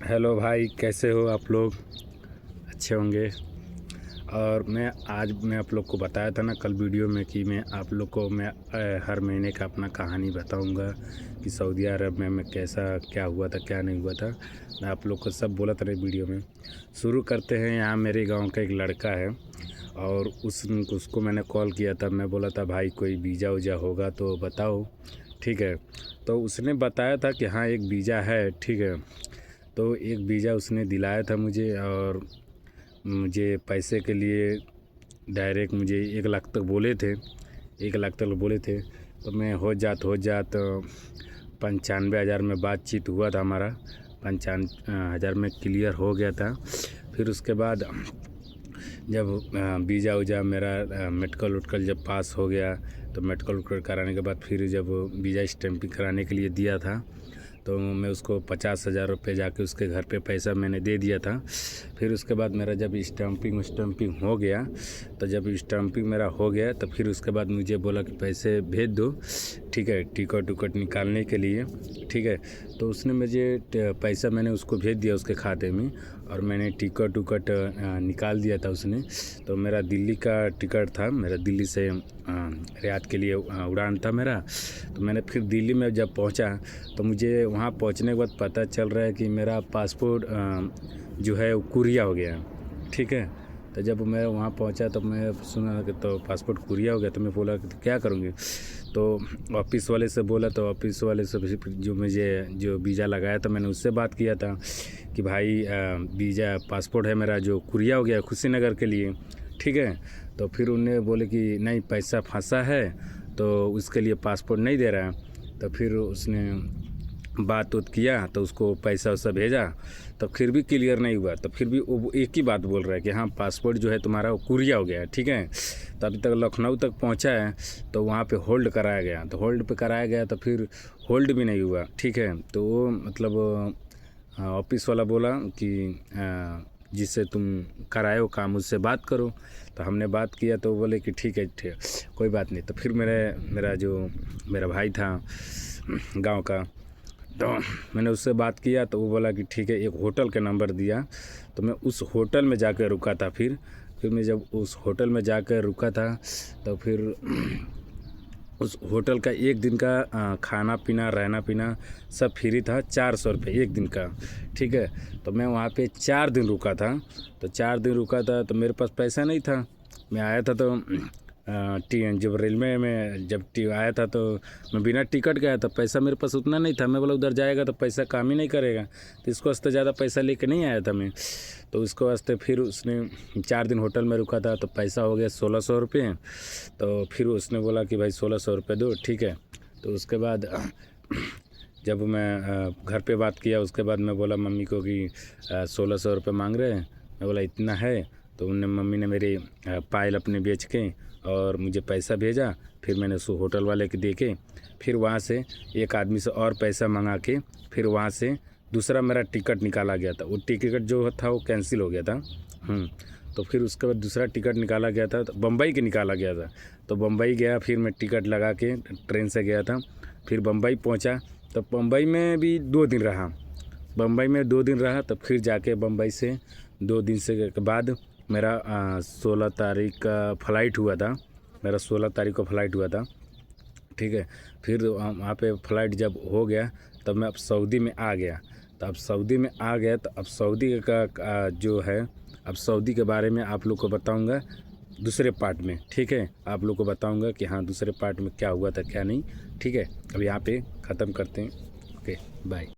Hello भाई, कैसे हो आप लोग? अच्छे होंगे। और आज मैं आप लोग को बताया था ना कल वीडियो में कि मैं आप लोग को हर महीने का अपना कहानी बताऊंगा कि सऊदी अरब में मैं कैसा क्या हुआ था क्या नहीं हुआ था। मैं आप लोग को सब बोला था ना वीडियो में। शुरू करते हैं। यहाँ मेरे गांव का एक लड़का है और उसको मैंने कॉल किया था। मैं बोला था भाई कोई वीज़ा वूजा होगा तो बताओ, ठीक है। तो उसने बताया था कि हाँ एक वीज़ा है, ठीक है। तो एक वीज़ा उसने दिलाया था मुझे और मुझे पैसे के लिए डायरेक्ट मुझे 1 लाख तक बोले थे। 1 लाख तक बोले थे तो मैं हो जात 95,000 में बातचीत हुआ था हमारा। 95,000 में क्लियर हो गया था। फिर उसके बाद जब वीज़ा वूजा मेरा मेडिकल उटकल जब पास हो गया तो मेडिकल उटकल कराने के बाद फिर जब वीज़ा स्टैंपिंग कराने के लिए दिया था तो मैं उसको 50,000 रुपये जाके उसके घर पे पैसा मैंने दे दिया था। फिर उसके बाद मेरा जब स्टैंपिंग हो गया तो जब स्टैंपिंग मेरा हो गया तो फिर उसके बाद मुझे बोला कि पैसे भेज दो, ठीक है, टिकट उकट निकालने के लिए, ठीक है। तो उसने मुझे पैसा मैंने उसको भेज दिया उसके खाते में और मैंने टिकट उकट निकाल दिया था उसने। तो मेरा दिल्ली का टिकट था, मेरा दिल्ली से रियाद के लिए उड़ान था मेरा। तो मैंने फिर दिल्ली में जब पहुंचा तो मुझे वहाँ पहुंचने के बाद पता चल रहा है कि मेरा पासपोर्ट जो है वो कुरिया हो गया, ठीक है। तो जब मैं वहाँ पहुँचा तो मैं सुना कि तो पासपोर्ट कुरिया हो गया। तो मैं बोला कि तो क्या करूँगी। तो ऑफिस वाले से बोला तो ऑफिस वाले से जो मुझे जो वीज़ा लगाया था मैंने उससे बात किया था कि भाई वीज़ा पासपोर्ट है मेरा जो कुरिया हो गया कुशीनगर के लिए, ठीक है। तो फिर उन्हें बोले कि नहीं पैसा फंसा है तो उसके लिए पासपोर्ट नहीं दे रहा है। तो फिर उसने बात किया तो उसको पैसा वैसा भेजा तो फिर भी क्लियर नहीं हुआ। तो फिर भी वो एक ही बात बोल रहा है कि हाँ पासपोर्ट जो है तुम्हारा वो कुरिया हो गया है, ठीक है। तो अभी तक लखनऊ तक पहुंचा है तो वहाँ पे होल्ड कराया गया। तो होल्ड पे कराया गया तो फिर होल्ड भी नहीं हुआ, ठीक है। तो वो मतलब ऑफिस वाला बोला कि जिससे तुम कराए हो काम उससे बात करो। तो हमने बात किया तो बोले कि ठीक है कोई बात नहीं। तो फिर मेरा भाई था गांव का तो मैंने उससे बात किया तो वो बोला कि ठीक है, एक होटल का नंबर दिया। तो मैं उस होटल में जाकर रुका था। फिर मैं जब उस होटल में जाकर रुका था तो फिर उस होटल का एक दिन का खाना पीना रहना पीना सब फ्री था, 400 रुपये एक दिन का, ठीक है। तो मैं वहाँ पे 4 दिन रुका था। तो 4 दिन रुका था तो मेरे पास पैसा नहीं था। मैं आया था तो जब रेलवे में जब आया था तो मैं बिना टिकट गया था। पैसा मेरे पास उतना नहीं था। मैं बोला उधर जाएगा तो पैसा काम ही नहीं करेगा, तो इसको वास्ते ज़्यादा पैसा लेके नहीं आया था मैं। तो इसको वास्ते फिर उसने 4 दिन होटल में रुका था तो पैसा हो गया 1600 रुपये। तो फिर उसने बोला कि भाई 1600 रुपये दो, ठीक है। तो उसके बाद जब मैं घर पे बात किया उसके बाद मैं बोला मम्मी को कि 1600 रुपये मांग रहे हैं। मैं बोला इतना है। तो उन्हें मम्मी ने मेरी पायल अपने बेच के और मुझे पैसा भेजा। फिर मैंने उस होटल वाले के दे के फिर वहाँ से एक आदमी से और पैसा मंगा के फिर वहाँ से दूसरा मेरा टिकट निकाला गया था। वो टिकट जो था वो कैंसिल हो गया था। तो फिर उसके बाद दूसरा टिकट निकाला गया था तो बम्बई के निकाला गया था। तो बम्बई गया, फिर मैं टिकट लगा के ट्रेन से गया था। फिर बम्बई पहुँचा तो बम्बई में भी 2 दिन रहा। बम्बई में 2 दिन रहा तो फिर जाके बम्बई से 2 दिन से के बाद मेरा 16 तारीख का फ़्लाइट हुआ था। मेरा 16 तारीख को फ़्लाइट हुआ था, ठीक है। फिर वहाँ पे फ़्लाइट जब हो गया तब मैं अब सऊदी में आ गया। तो अब सऊदी में आ गया तो अब सऊदी का जो है अब सऊदी के बारे में आप लोग को बताऊँगा दूसरे पार्ट में, ठीक है। आप लोग को बताऊँगा कि हाँ दूसरे पार्ट में क्या हुआ था क्या नहीं, ठीक है। अब यहाँ पे ख़त्म करते हैं। Okay, bye.